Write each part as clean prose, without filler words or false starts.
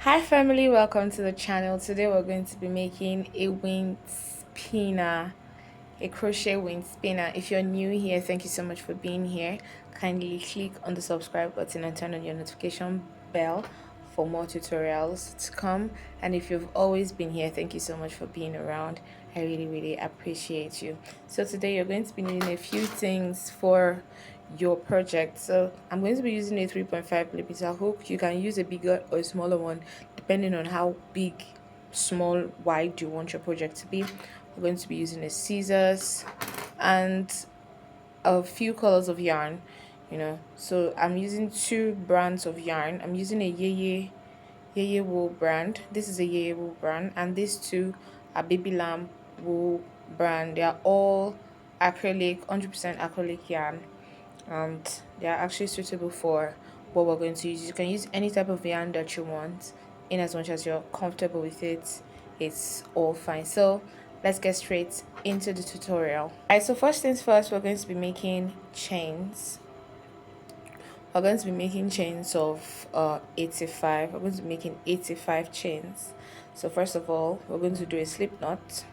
Hi family, welcome to the channel. Today we're going to be making a wind spinner, a crochet wind spinner. If you're new here, thank you so much for being here. Kindly click on the subscribe button and turn on your notification bell for more tutorials to come. And if you've always been here, thank you so much for being around. I really appreciate you. So today you're going to be needing a few things for your project. So I'm going to be using a 3.5 millimeter hook. You can use a bigger or a smaller one depending on how big, small, wide you want your project to be. We're going to be using a scissors and a few colors of yarn, so I'm using two brands of yarn. I'm using a yeye wool brand. This is a yeye wool brand, and these two are baby lamb wool brand. They are all acrylic, 100% acrylic yarn, and they are actually suitable for what we're going to use. You can use any type of yarn that you want, in as much as you're comfortable with it. It's all fine. So let's get straight into the tutorial. Alright, so first things first, we're going to be making chains. We're going to be making chains of 85. We're going to be making 85 chains. So first of all, we're going to do a slip knot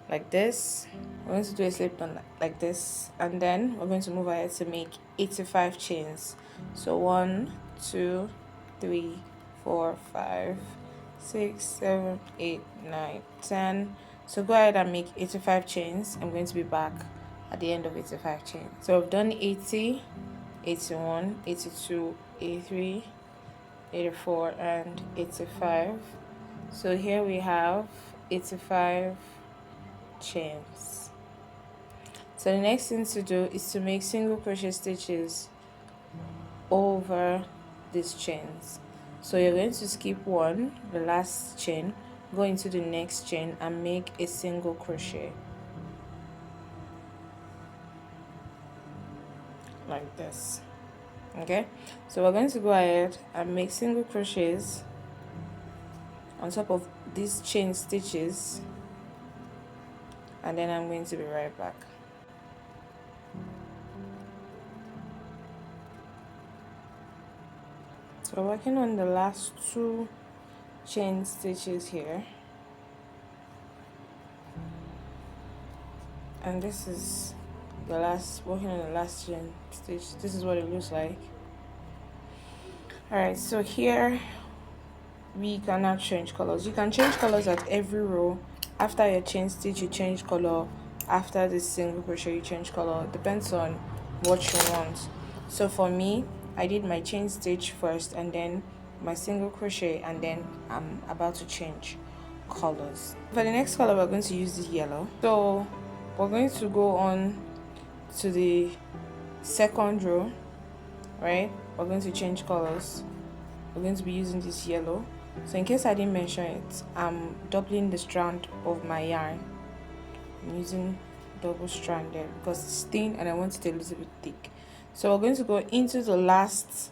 like this. We're going to do a slip knot like this, and then we're going to move ahead to make 85 chains. So 1 2 3 4 5 6 7 8 9 10. So go ahead and make 85 chains. I'm going to be back at the end of 85 chains. So I've done 80, 81, 82, 83, 84, and 85. So here we have 85 chains. So the next thing to do is to make single crochet stitches over these chains. So you're going to skip one, the last chain, go into the next chain and make a single crochet like this. Okay, so we're going to go ahead and make single crochets on top of these chain stitches, and then I'm going to be right back. So we're working on the last two chain stitches here, and this is the last, working on the last chain stitch. This is what it looks like. Alright, so here we can now change colors. You can change colors at every row. After your chain stitch, you change color. After the single crochet, you change color. Depends on what you want. So for me, I did my chain stitch first and then my single crochet, and then I'm about to change colors. For the next color, we're going to use this yellow. So we're going to go on to the second row, right? We're going to change colors. We're going to be using this yellow. So in case I didn't mention it, I'm doubling the strand of my yarn. I'm using double stranded because it's thin and I want it a little bit thick. So we're going to go into the last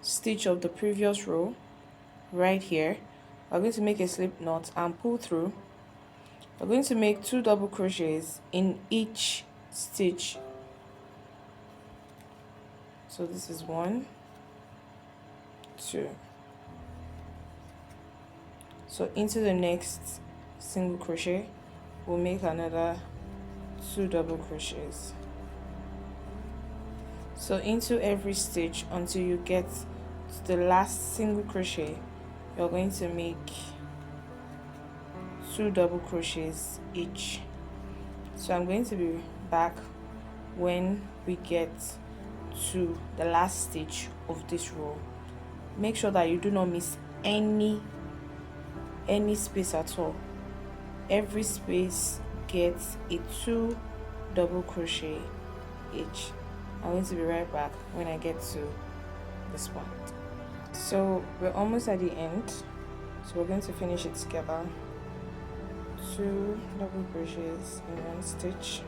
stitch of the previous row right here. We're going to make a slip knot and pull through. We're going to make 2 double crochets in each stitch. So this is 1, 2. So into the next single crochet, we'll make another 2 double crochets. So into every stitch until you get to the last single crochet, you're going to make 2 double crochets each. So I'm going to be back when we get to the last stitch of this row. Make sure that you do not miss any space at all. Every space gets a 2 double crochet each. I'm going to be right back when I get to this point. So we're almost at the end, so we're going to finish it together. 2 double crochets in 1 stitch.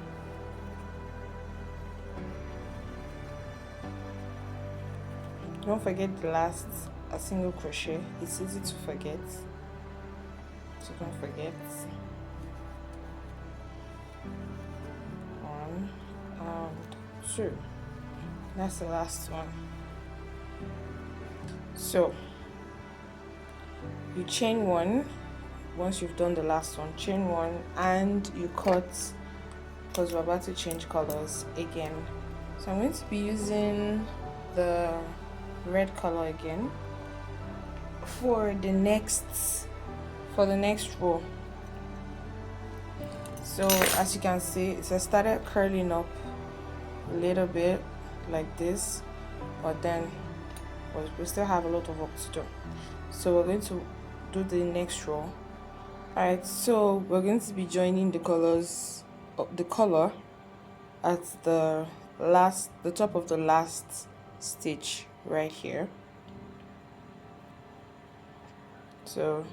Don't forget the last, a single crochet. It's easy to forget, so don't forget. 1 and 2. That's the last one. So you chain one. Once you've done the last one, chain one, and you cut, because we're about to change colors again. So I'm going to be using the red color again for the next row. So as you can see, it has started curling up a little bit like this, but then we still have a lot of work to do. So we're going to do the next row. Alright, so we're going to be joining the colors of the color at the top of the last stitch right here. So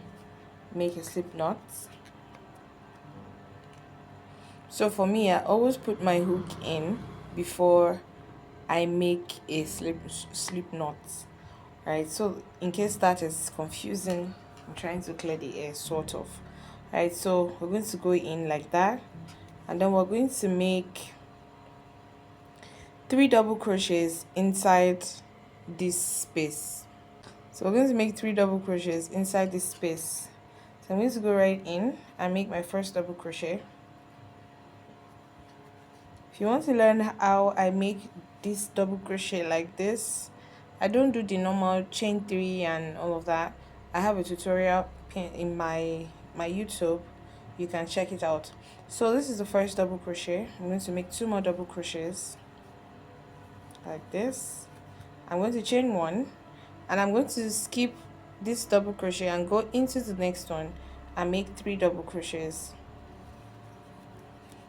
make a slip knot. So for me, I always put my hook in before I make a slip knot. Right, so in case that is confusing, I'm trying to clear the air sort of. Right, so we're going to go in like that, and then we're going to make 3 double crochets inside this space. So we're going to make 3 double crochets inside this space. So I'm going to go right in and make my first double crochet. If you want to learn how I make this double crochet like this, I don't do the normal chain 3 and all of that. I have a tutorial pin in my YouTube. You can check it out. So this is the first double crochet. I'm going to make 2 more double crochets like this. I'm going to chain 1, and I'm going to skip this double crochet and go into the next one and make 3 double crochets.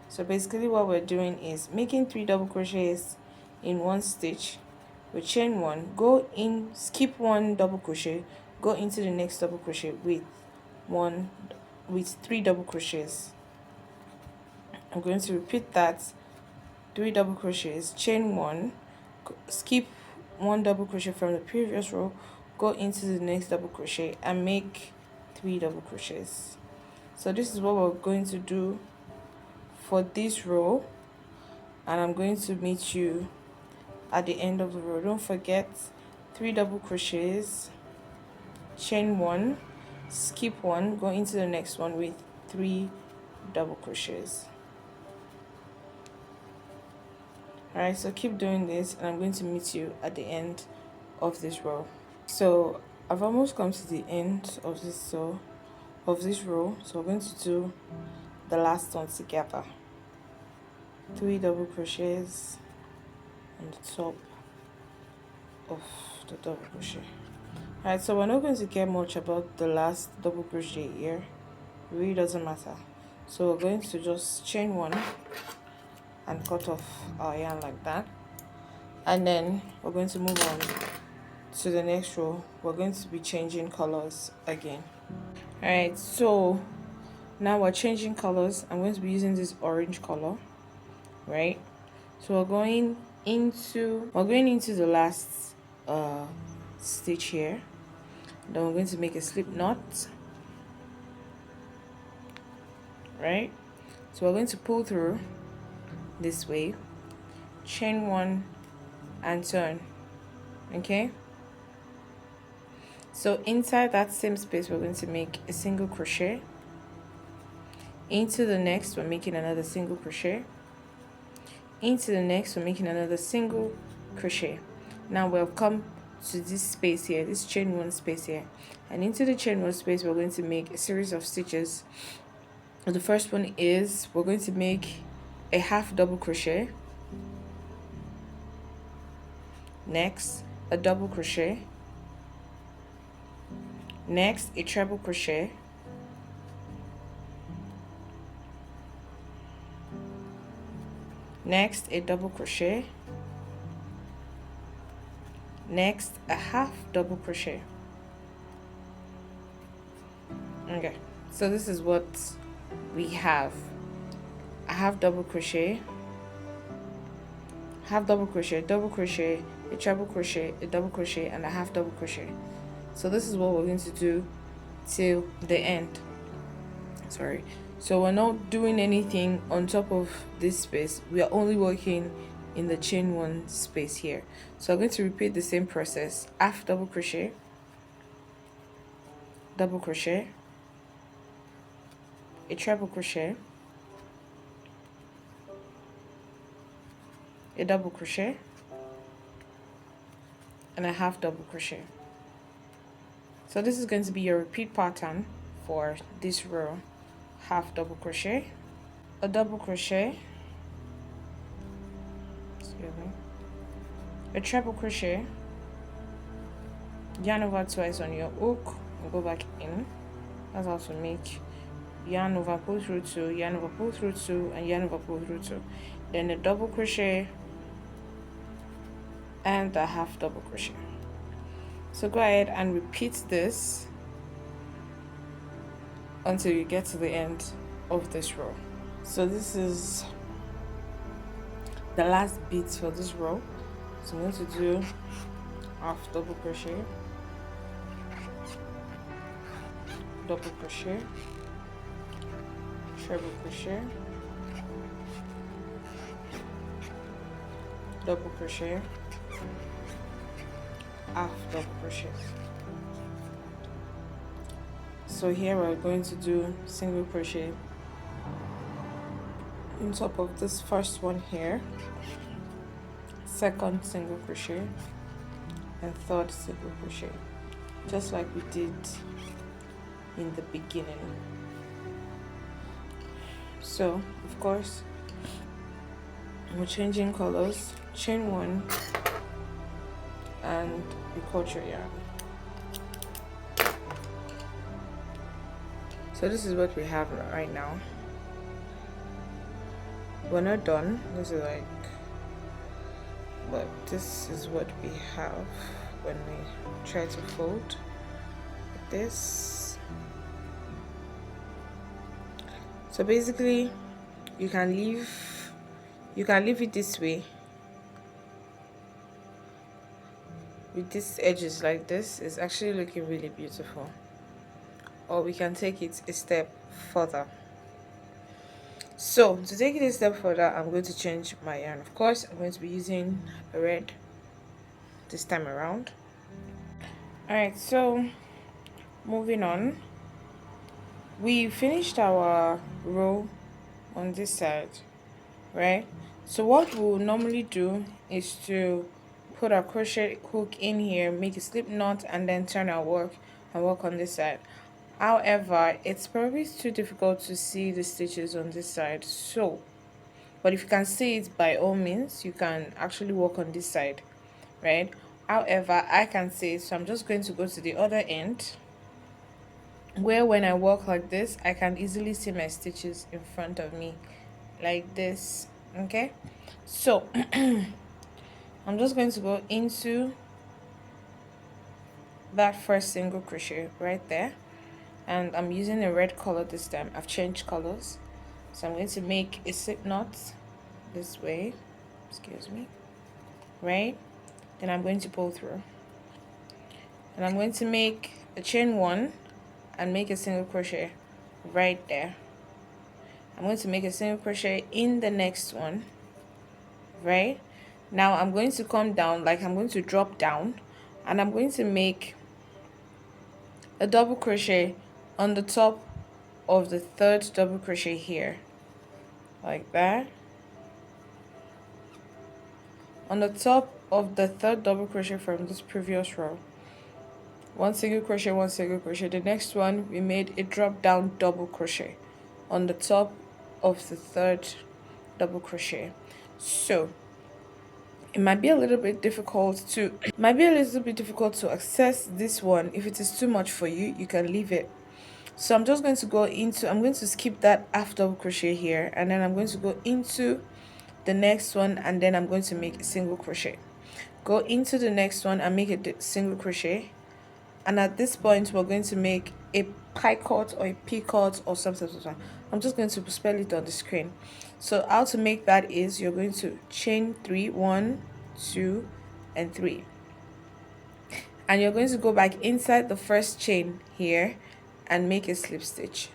So basically what we're doing is making 3 double crochets in one stitch. We chain 1, go in, skip 1 double crochet, go into the next double crochet with 3 double crochets. I'm going to repeat that, 3 double crochets, chain 1, skip 1 double crochet from the previous row, go into the next double crochet and make 3 double crochets. So this is what we're going to do for this row, and I'm going to meet you at the end of the row. Don't forget, 3 double crochets, chain 1, skip 1, go into the next one with 3 double crochets. Alright, so keep doing this, and I'm going to meet you at the end of this row. So I've almost come to the end of this row, so we're going to do the last one together. 3 double crochets on the top of the double crochet. Alright, so we're not going to care much about the last double crochet here. It really doesn't matter. So we're going to just chain 1 and cut off our yarn like that, and then we're going to move on to the next row. We're going to be changing colors again. Alright, so now we're changing colors. I'm going to be using this orange color, right? So we're going into the last stitch here. Then we're going to make a slip knot, right? So we're going to pull through this way, chain 1 and turn. Okay, so inside that same space we're going to make a single crochet. Into the next we're making another single crochet. Into the next we're making another single crochet. Now we'll come to this space here, this chain 1 space here, and into the chain 1 space we're going to make a series of stitches. The first one is we're going to make a half double crochet, next a double crochet, next a treble crochet, next a double crochet, next a half double crochet. Okay, so this is what we have: a half double crochet, half double crochet, double crochet, a treble crochet, a double crochet, and a half double crochet. So this is what we're going to do till the end. Sorry, so we're not doing anything on top of this space. We are only working in the chain 1 space here. So I'm going to repeat the same process: half double crochet, double crochet, a treble crochet, a double crochet, and a half double crochet. So this is going to be your repeat pattern for this row. Half double crochet, a double crochet, excuse me, a treble crochet, yarn over twice on your hook and go back in. That's how to make yarn over, pull through 2, yarn over, pull through 2, and yarn over, pull through 2. Then a double crochet and a half double crochet. So go ahead and repeat this until you get to the end of this row. So this is the last bit for this row. So I'm going to do half double crochet, double crochet, treble crochet, double crochet, half double crochet. So here we're going to do single crochet on top of this first one here, second single crochet, and third single crochet, just like we did in the beginning. So of course we're changing colors, chain 1 and you cut your yarn. So this is what we have right now. We're not done. This is like, but this is what we have when we try to fold like this. So basically you can leave it this way with these edges like this. Is actually looking really beautiful, or we can take it a step further. So to take it a step further, I'm going to change my yarn. Of course, I'm going to be using red this time around. Alright, so moving on, we finished our row on this side, right? So what we'll normally do is to put our crochet hook in here, make a slip knot, and then turn our work and work on this side. However, it's probably too difficult to see the stitches on this side, so but if you can see it, by all means you can actually work on this side, right? However, I can see it, so I'm just going to go to the other end, where when I work like this I can easily see my stitches in front of me like this. Okay, so I'm just going to go into that first single crochet right there, and I'm using a red color this time. I've changed colors, so I'm going to make a slip knot this way, excuse me, right? Then I'm going to pull through, and I'm going to make a chain 1 and make a single crochet right there. I'm going to make a single crochet in the next one, right? Now I'm going to come down, like I'm going to drop down, and I'm going to make a double crochet on the top of the third double crochet here, like that. On the top of the third double crochet from this previous row, one single crochet, one single crochet. The next one we made a drop down double crochet on the top of the third double crochet. So it might be a little bit difficult to access this one. If it is too much for you, you can leave it. So I'm just going to I'm going to skip that half double crochet here, and then I'm going to go into the next one, and then I'm going to make a single crochet, go into the next one and make a single crochet, and at this point we're going to make a picot or a picot or something. I'm just going to spell it on the screen. So how to make that is you're going to chain 3, 1, 2 and 3, and you're going to go back inside the first chain here and make a slip stitch,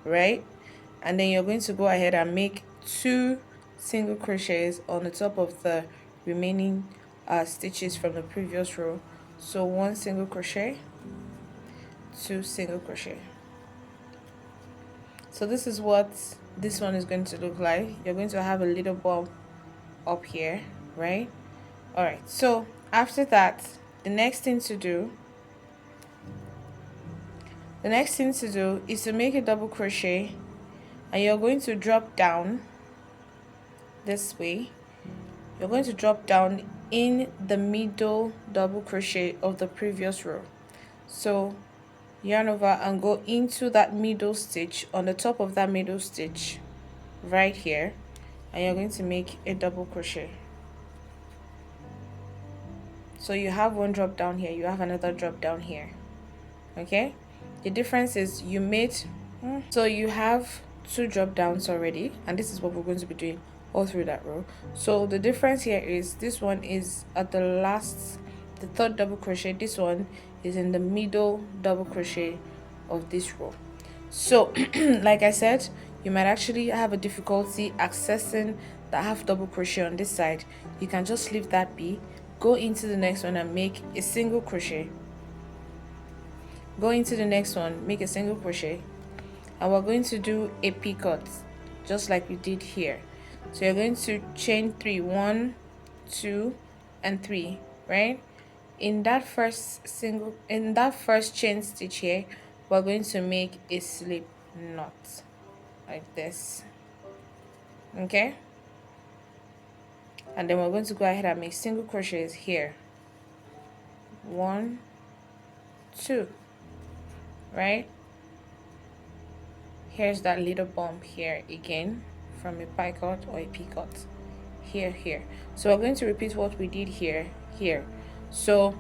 right? And then you're going to go ahead and make 2 single crochets on the top of the remaining stitches from the previous row So 1 single crochet, 2 single crochet. So this is what this one is going to look like. You're going to have a little bump up here, right? All right, so after that, the next thing to do is to make a double crochet, and you're going to drop down this way. You're going to drop down in the middle double crochet of the previous row. So yarn over and go into that middle stitch, on the top of that middle stitch right here, and you're going to make a double crochet. So you have one drop down here, you have another drop down here. Okay, the difference is you made so you have 2 drop downs already, and this is what we're going to be doing all through that row. So the difference here is this one is at the last, the 3rd double crochet. This one is in the middle double crochet of this row. So like I said, you might actually have a difficulty accessing the half double crochet on this side. You can just leave that be, go into the next one and make a single crochet, go into the next one, make a single crochet, and we're going to do a picot just like we did here. So you're going to chain 3, 1, 2 and 3, right? In that first chain stitch here, we're going to make a slip knot like this, okay? And then we're going to go ahead and make single crochets here, 1, 2, right? Here's that little bump here again from a picot or a picot here. So we're going to repeat what we did here. So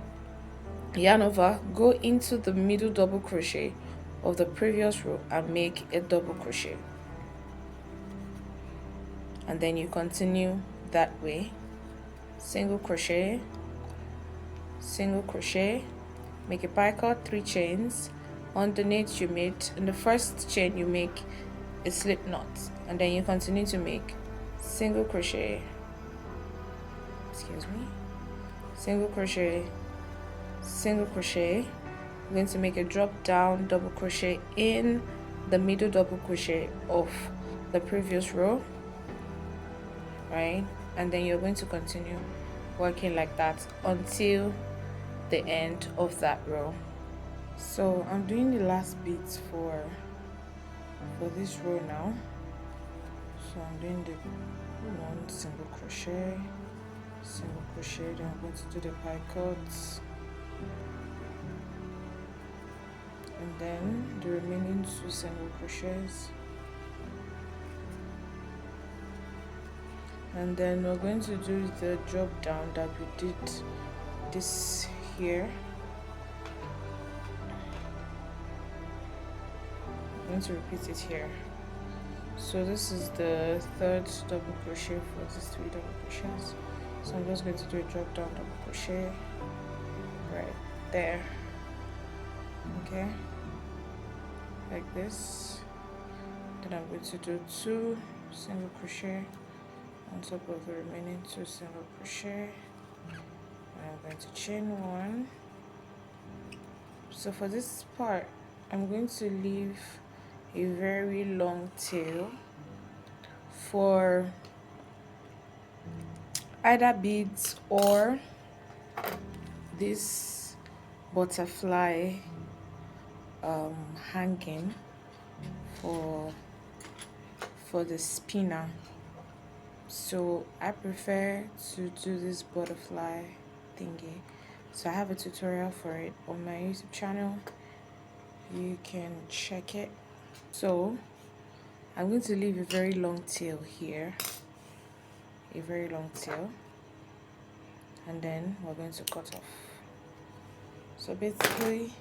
yarn over, go into the middle double crochet of the previous row and make a double crochet, and then you continue that way. Single crochet, single crochet, make a picot, 3 chains. Underneath you made, in the first chain you make a slip knot, and then you continue to make single crochet, single crochet, single crochet. I'm going to make a drop down double crochet in the middle double crochet of the previous row, right? And then you're going to continue working like that until the end of that row. So I'm doing the last bits for this row now. So I'm doing the 1 single crochet, then I'm going to do the picots, and then the remaining 2 single crochets, and then we're going to do the drop down that we did this here. I'm going to repeat it here. So this is the 3rd double crochet for these 3 double crochets. So I'm just going to do a drop down double crochet right there, okay, like this. Then I'm going to do 2 single crochet on top of the remaining 2 single crochet, and I'm going to chain 1. So for this part, I'm going to leave a very long tail for either beads or this butterfly hanging for the spinner. So I prefer to do this butterfly thingy. So I have a tutorial for it on my YouTube channel, you can check it. So I'm going to leave a very long tail here, a very long tail, and then we're going to cut off. So basically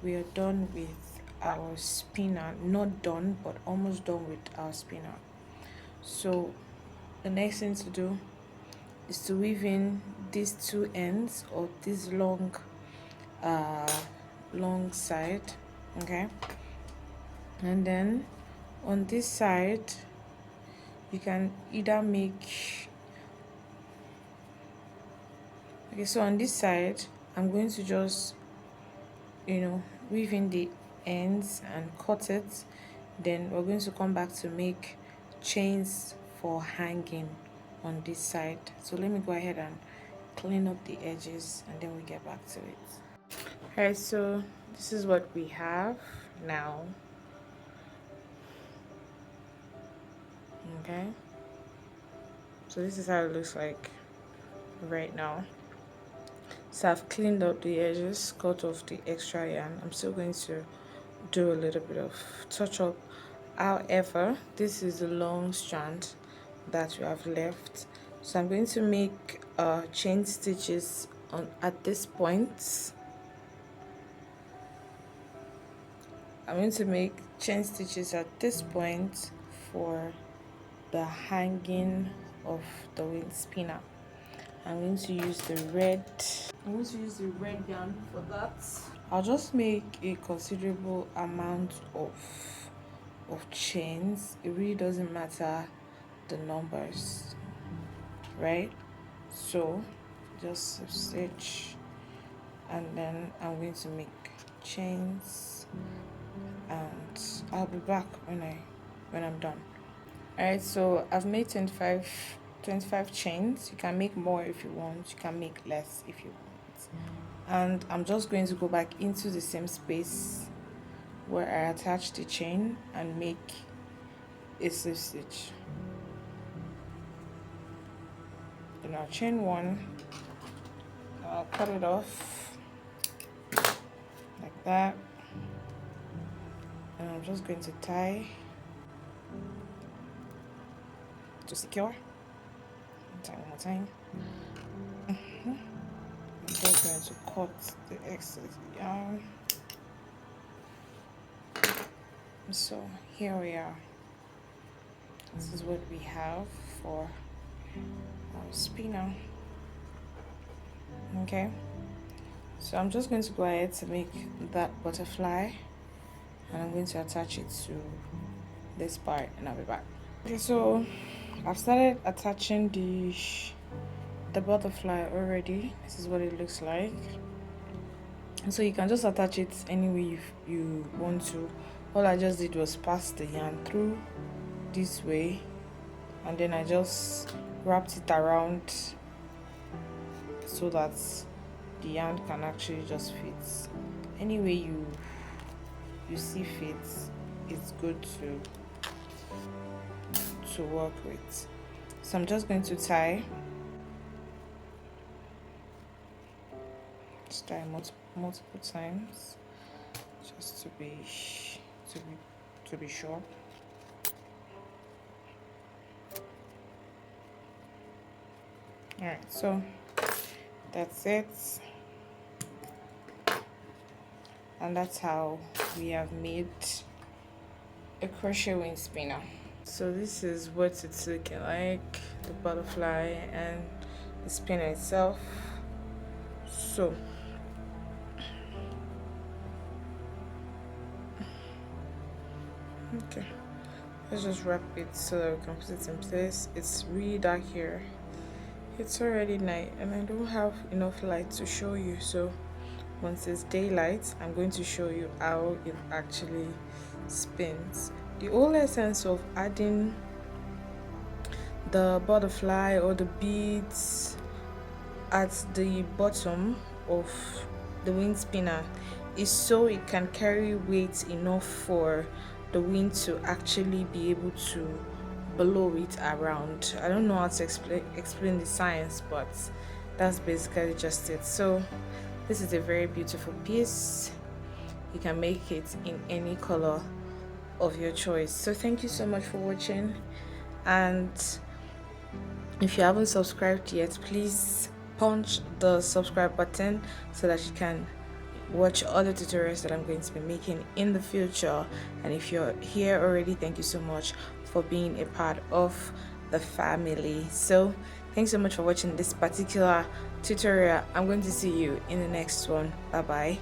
we are done with our spinner, not done but almost done with our spinner. So the next thing to do is to weave in these 2 ends of this long side, okay, and then on this side you can either make Okay, so on this side I'm going to just, you know, weave in the ends and cut it. Then we're going to come back to make chains for hanging on this side. So let me go ahead and clean up the edges and then we get back to it. Alright, so this is what we have now. Okay, so this is how it looks like right now. So I've cleaned up the edges, cut off the extra yarn. I'm still going to do a little bit of touch up. However, this is the long strand that we have left, so I'm going to make chain stitches on at this point. I'm going to make chain stitches at this point for the hanging of the wind spinner. I'm going to use the red yarn for that. I'll just make a considerable amount of chains. It really doesn't matter the numbers, right? So just stitch, and then I'm going to make chains, and I'll be back when I'm done. Alright, so I've made 25 chains. You can make more if you want, you can make less if you want. And I'm just going to go back into the same space where I attached the chain and make a slip stitch. Then I'll chain one, I'll cut it off like that, and I'm just going to tie to secure. Tie one more time. I'm just going to cut the excess yarn. So here we are. This is what we have for our spinner. Okay, so I'm just going to go ahead to make that butterfly, and I'm going to attach it to this part, and I'll be back. Okay, so I've started attaching the butterfly already. This is what it looks like. And so you can just attach it any way you want to. All I just did was pass the yarn through this way, and then I just wrapped it around so that the yarn can actually just fit any way you see fit. It's good to work with. So I'm just going to tie multiple times just to be sure. All right, so that's it, and that's how we have made a crochet wind spinner. So this is what it's looking like, the butterfly and the spinner itself. So okay, let's just wrap it so that we can put it in place. It's really dark here, it's already night, and I don't have enough light to show you, so once it's daylight I'm going to show you how it actually spins. The whole essence of adding the butterfly or the beads at the bottom of the wind spinner is so it can carry weight enough for the wind to actually be able to blow it around. I don't know how to explain the science, but that's basically just it. So this is a very beautiful piece. You can make it in any color of your choice. So thank you so much for watching, and if you haven't subscribed yet, please punch the subscribe button so that you can watch other tutorials that I'm going to be making in the future. And if you're here already, thank you so much for being a part of the family. So thanks so much for watching this particular tutorial. I'm going to see you in the next one. Bye bye.